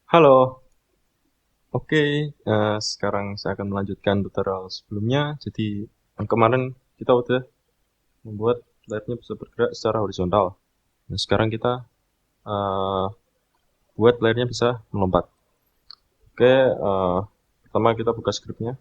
Halo, oke. Sekarang saya akan melanjutkan tutorial sebelumnya. Jadi, yang kemarin kita udah membuat layarnya bisa bergerak secara horizontal. Nah, sekarang kita eh, buat layarnya bisa melompat. Oke, pertama kita buka scriptnya.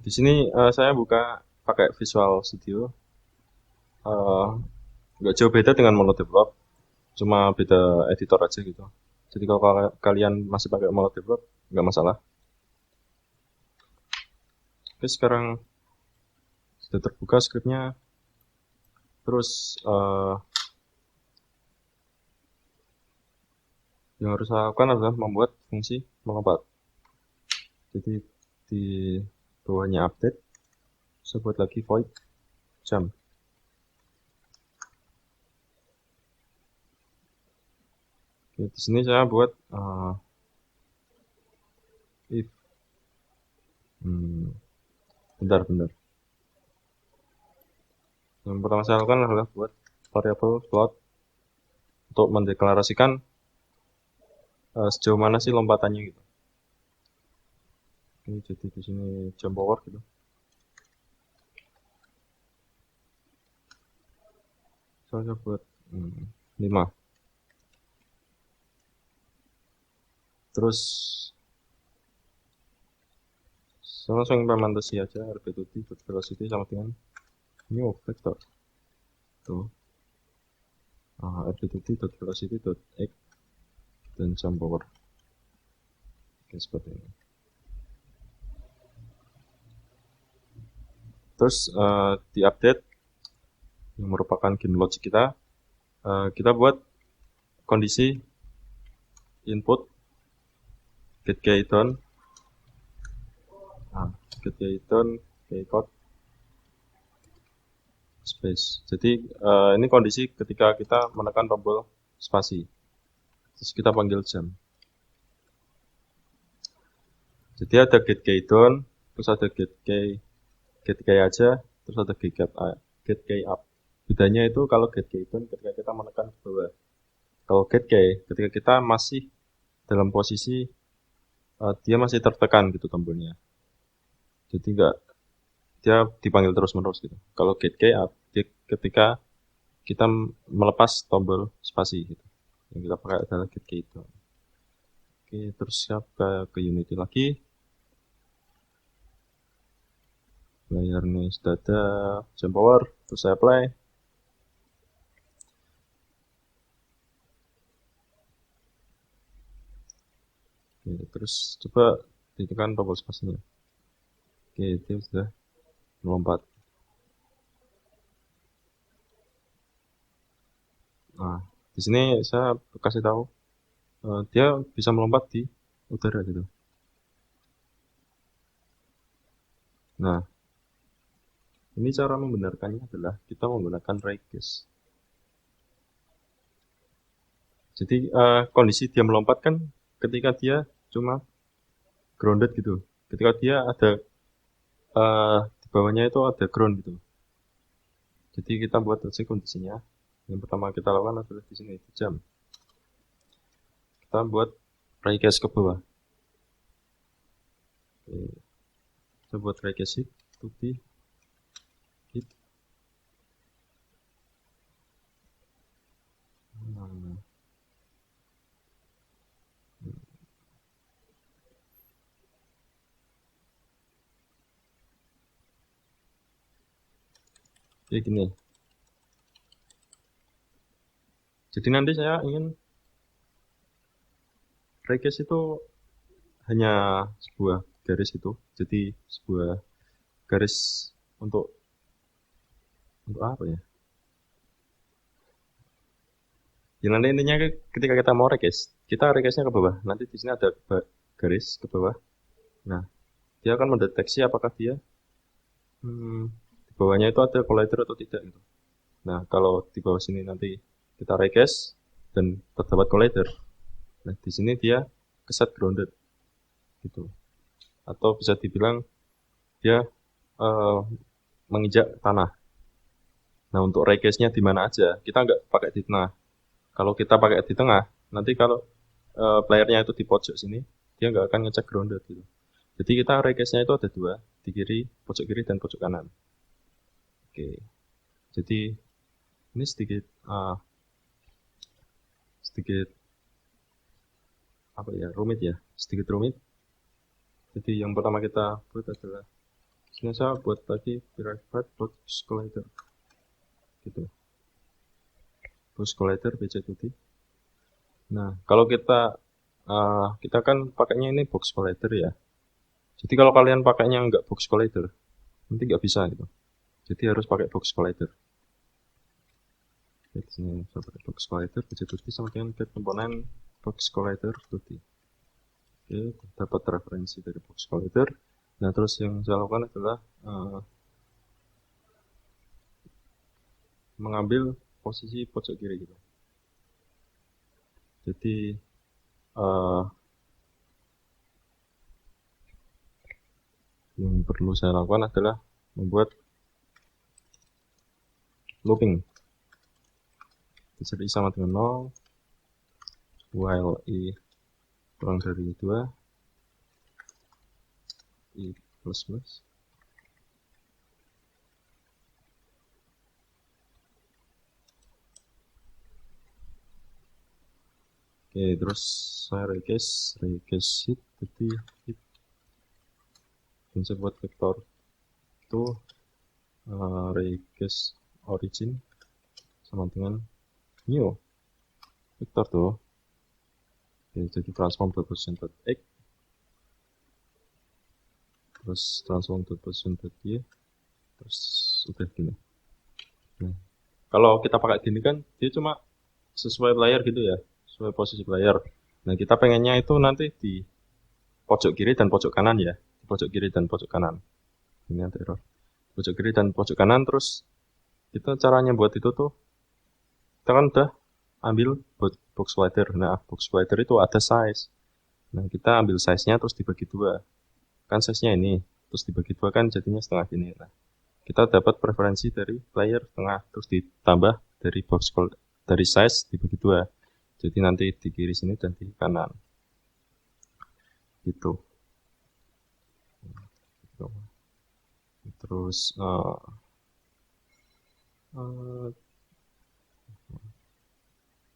Di sini saya buka pakai Visual Studio. Eh, nggak jauh beda dengan Monodevelop, cuma beda editor aja gitu. Jadi kalau kalian masih pakai Monodevelop, nggak masalah. Oke, sekarang sudah terbuka scriptnya. Terus yang harus saya lakukan adalah membuat fungsi melompat. Jadi di bawahnya update, saya buat lagi void jump. Oke, di sini saya buat if. Bentar. Yang pertama saya lakukan adalah buat variabel float untuk mendeklarasikan sejauh mana sih lompatannya gitu. Ini jadi di sini jump power gitu. Saya buat 5. Terus saya langsung implementasi aja rb2t.velocity sama dengan new vector. Tuh. rb2t.velocity.x dan jump power. Oke, seperti ini. Terus di update yang merupakan game logic kita, kita buat kondisi input get down, get down, code space. Jadi ini kondisi ketika kita menekan tombol spasi. Terus kita panggil jump. Jadi ada get down, terus ada get key aja, terus ada get key up. Bedanya itu kalau get down ketika kita menekan ke bawah. Kalau get key ketika kita masih dalam posisi dia masih tertekan gitu tombolnya. Jadi enggak dia dipanggil terus-menerus gitu. Kalau get key up dia ketika kita melepas tombol spasi gitu. Yang kita pakai adalah get key down. Oke, terus ke Unity lagi. Layarnya sudah ada jump power, terus saya play. Oke, terus coba ditekan tombol spasinya. Oke, dia sudah melompat. Nah, di sini saya kasih tahu dia bisa melompat di udara gitu. Nah, ini cara membenarkannya adalah kita menggunakan ray case. Jadi kondisi dia melompat kan ketika dia cuma grounded gitu. Ketika dia ada di bawahnya itu ada ground gitu. Jadi kita buat aja kondisinya. Yang pertama kita lakukan adalah di sini di jam. Kita buat ray case ke bawah. Oke. Kita buat ray case itu di hit. Kayak gini. Jadi nanti saya ingin ray case itu hanya sebuah garis itu. Jadi sebuah garis untuk apa ya? Ya nanti intinya ketika kita mau recase, kita recase-nya ke bawah. Nanti di sini ada garis ke bawah. Nah, dia akan mendeteksi apakah dia di bawahnya itu ada collider atau tidak gitu. Nah, kalau di bawah sini nanti kita recase dan terdapat collider. Nah, di sini dia keset grounded gitu. Atau bisa dibilang dia menginjak tanah. Nah, untuk recase-nya di mana aja? Kita nggak pakai di tengah. Kalau kita pakai di tengah, nanti kalau playernya itu di pojok sini, dia nggak akan ngecek grounded gitu. Jadi kita request-nya itu ada dua, di kiri, pojok kiri dan pojok kanan. Oke, jadi ini sedikit sedikit apa ya, rumit ya, sedikit rumit. Jadi yang pertama kita buat adalah sini saya buat lagi private box collider gitu, box collider BC2D. Nah kalau kita kan pakainya ini box collider ya. Jadi kalau kalian pakainya nggak box collider, nanti nggak bisa gitu. Jadi harus pakai box collider. Di sini saya pakai box collider BC2D sama dengan get komponen box collider 2D. Oke, dapat referensi dari box collider. Nah terus yang saya lakukan adalah mengambil posisi pojok kiri gitu. Jadi yang perlu saya lakukan adalah membuat looping. Jadi sama dengan 0 while i kurang dari 2 i plus plus. Oke, terus saya request hit, jadi hit dan saya buat vektor itu request origin sama dengan new vektor tuh. Oke, jadi transform.position.x terus transform.position.y terus udah gini. Nah, kalau kita pakai gini kan dia cuma sesuai player gitu ya, sesuai posisi player. Nah kita pengennya itu nanti di pojok kiri dan pojok kanan ya, di pojok kiri dan pojok kanan. Ini nanti error. Pojok kiri dan pojok kanan, terus kita caranya buat itu tuh kita kan udah ambil box slider. Nah box slider itu ada size. Nah kita ambil size-nya terus dibagi dua. Kan size-nya ini, terus dibagi dua kan jadinya setengah gini. Nah kita dapat preferensi dari player setengah, terus ditambah dari dari size dibagi dua. Jadi nanti di kiri sini dan di kanan. Gitu. Terus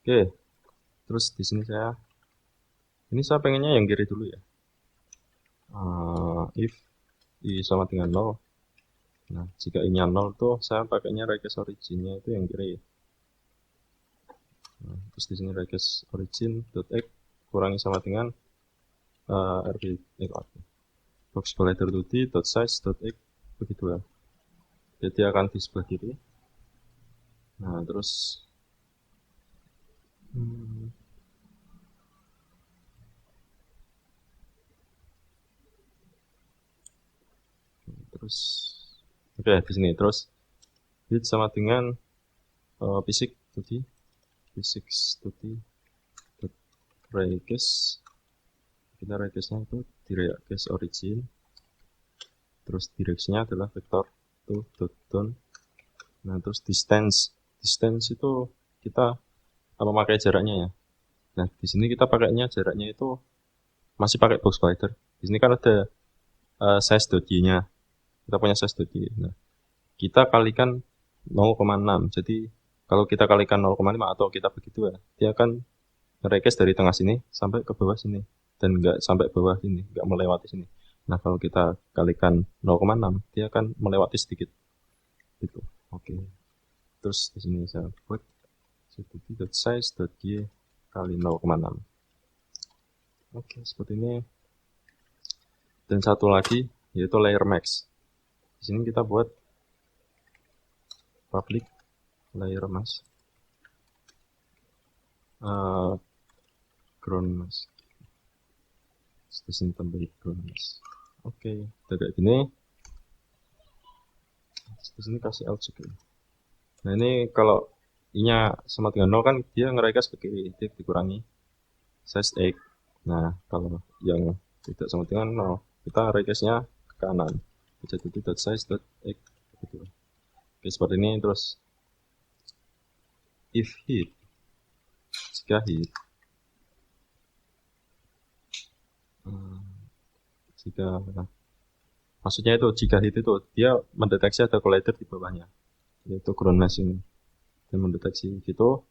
oke. Terus di sini saya pengennya yang kiri dulu ya. If i sama dengan 0. Nah, jika i-nya 0 tuh saya pakainya request originnya itu yang kiri. Nah, terus di sini request origin.x kurangi sama dengan rb box collider 2d .size.x begitu ya. Jadi akan di sebelah kiri. Nah, terus oke di sini terus hit sama dengan physics 2D request, kita requestnya itu di request origin, terus directionnya adalah vektor down. Nah terus distance itu kita pakai jaraknya ya. Nah di sini kita pakainya jaraknya itu masih pakai box collider. Di sini kan ada size.y-nya, kita punya size.y. Nah kita kalikan 0,6. Jadi kalau kita kalikan 0,5 atau kita begitu ya, dia akan nge-request dari tengah sini sampai ke bawah sini dan enggak sampai bawah sini, enggak melewati sini. Nah kalau kita kalikan 0,6, dia akan melewati sedikit. Gitu. Oke. Terus di sini saya buat size.y kali 0,6. Oke, seperti ini. Dan satu lagi yaitu layer max. Di sini kita buat public layer mask ground mask. Di sini tambah ground mask. Oke, kayak gini. Di sini kasih out juga. Nah ini kalau i-nya sama dengan 0 kan dia ngerequest ke kiri, dia dikurangi size x. Nah kalau yang tidak sama dengan 0, kita requestnya ke kanan. Jadi size.x gitu. Oke seperti ini. Terus if hit jika hit, jika maksudnya itu jika hit itu dia mendeteksi ada collider di bawahnya, yaitu ground mesh ini. Dia mendeteksi gitu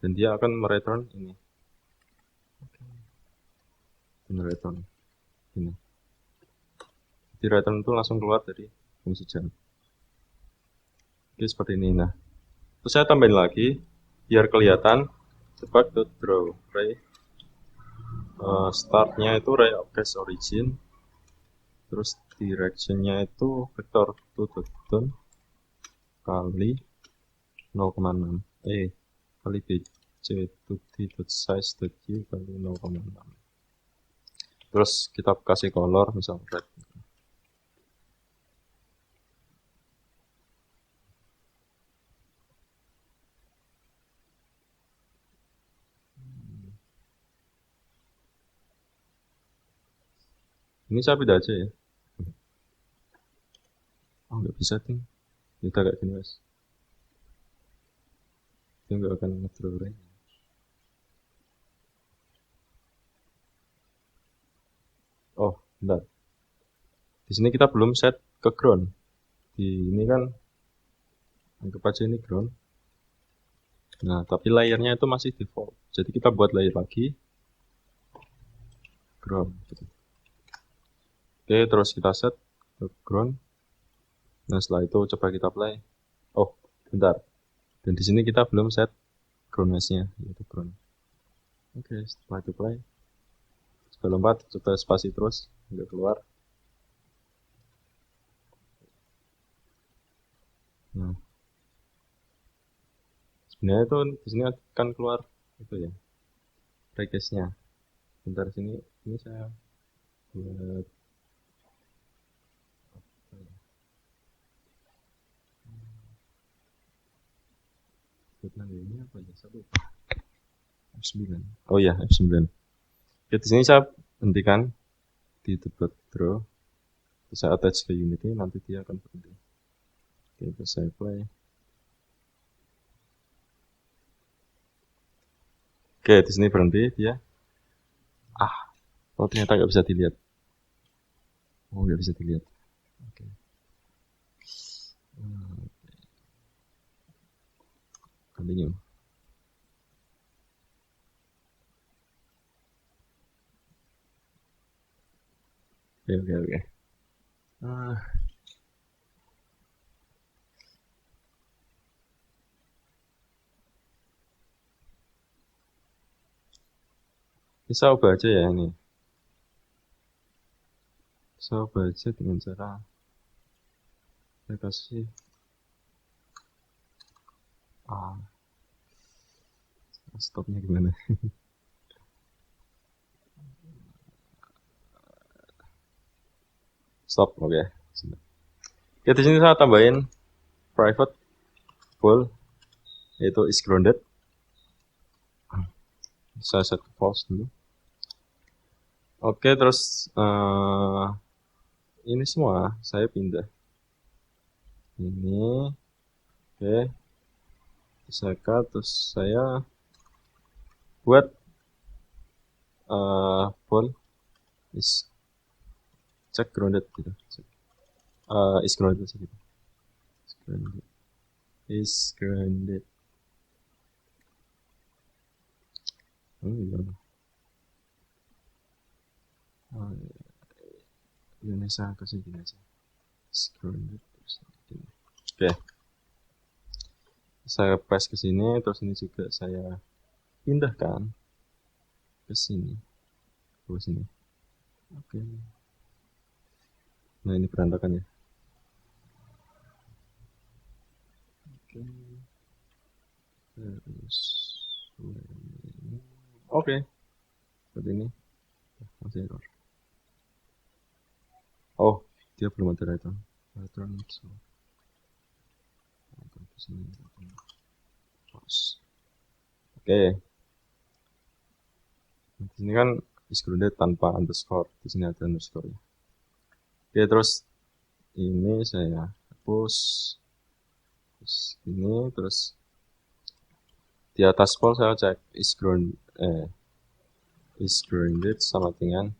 dan dia akan mereturn ini. Return ini. Jadi return itu langsung keluar dari fungsi jump. Oke, seperti ini. Nah, terus saya tambahin lagi biar kelihatan debug.draw ray. Startnya itu ray of cast origin, terus directionnya itu vektor to.down kali 0,6 kali bc to d.size.u kali 0,6. Terus kita kasih color misal red. Ini saya beda aja ya. Oh, nggak bisa ting. Kita kayak gini guys. Dia nggak akan ngedraw ray. Oh, bentar. Di sini kita belum set ke ground. Di ini kan anggap aja ini ground. Nah, tapi layernya itu masih default. Jadi kita buat layer lagi. Ground. Oke, terus kita set ke ground. Nah, setelah itu coba kita play. Oh, bentar. Dan di sini kita belum set ground mesh-nya, yaitu ground. Oke, setelah itu play. Coba lompat, coba spasi terus, nggak keluar. Nah, sebenarnya itu di sini akan keluar itu ya, request-nya. Bentar sini, ini saya buat ini apa ya? Satu F9. Oh ya, F9. Oke, di sini saya hentikan di debug draw. Bisa attach ke Unity, nanti dia akan berhenti. Oke, terus saya play. Oke, di sini berhenti dia. Oh ternyata nggak bisa dilihat. Oh nggak bisa dilihat. Oke. Continue. Oke. Bisa ubah aja ya ini. Bisa ubah aja dengan cara saya kasih stopnya gimana? Stop, oke. Ya di sini saya tambahin private full yaitu is grounded. Saya set false dulu. Oke, terus ini semua saya pindah. Ini, oke. Saya cut, terus saya buat full is check grounded gitu. Is grounded segitu. Is grounded. Iya. Ini saya kasih gini aja. Is grounded. Oke. Saya paste ke sini, terus ini juga saya pindahkan ke sini. Ke sini. Oke. Nah, ini berantakan ya. Terus oke. Seperti ini. Masih error. Oh, dia belum ada return. So. Oke. Di sini kan is grounded tanpa underscore. Di sini ada underscore. Oke, terus ini saya hapus. Terus ini terus Di atas pol saya cek is grounded sama dengan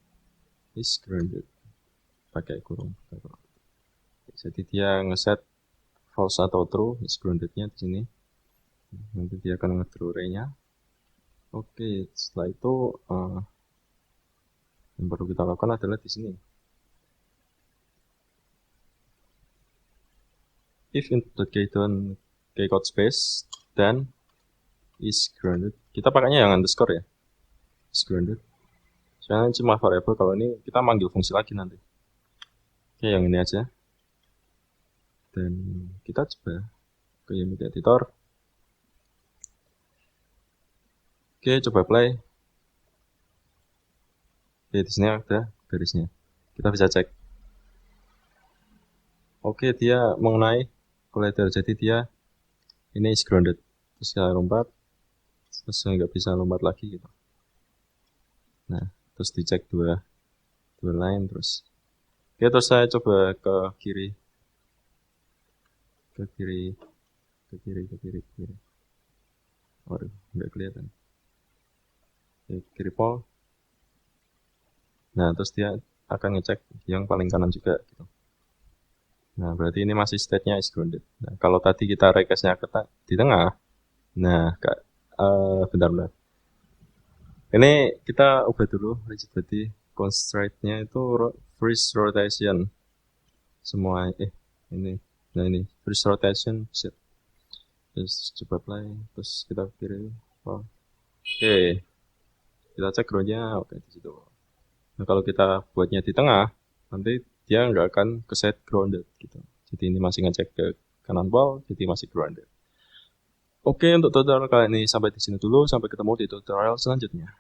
is grounded pakai kurung. Jadi dia ngeset false atau true is groundednya di sini. Nanti dia akan nge-draw ray-nya. Oke, setelah itu yang perlu kita lakukan adalah di sini. If input.keydown keycode space then is grounded. Kita pakainya yang underscore ya. Is grounded. Soalnya cuma variable, kalau ini kita manggil fungsi lagi nanti. Oke, yang ini aja. Dan kita coba ke unit editor. Oke, coba play. Oke, di sini ada garisnya. Kita bisa cek. Oke, dia mengenai collider, jadi dia ini is grounded. Terus saya lompat, terus saya nggak bisa lompat lagi gitu. Nah, terus dicek dua line terus. Oke, terus saya coba ke kiri. Waduh, nggak kelihatan. Oke, kiri pol. Nah, terus dia akan ngecek yang paling kanan juga gitu. Nah, berarti ini masih state-nya is grounded. Nah, kalau tadi kita request-nya di tengah. Nah, bentar. Ini kita ubah dulu rigid body constraint-nya itu freeze rotation. Semua ini. Nah, ini freeze rotation set. Terus coba play, terus kita pilih. Oke. Kita cek row-nya, oke di situ. Nah, kalau kita buatnya di tengah, nanti dia nggak akan ke set grounded gitu. Jadi ini masih ngecek ke kanan pol, jadi masih grounded. Oke, untuk tutorial kali ini sampai di sini dulu. Sampai ketemu di tutorial selanjutnya.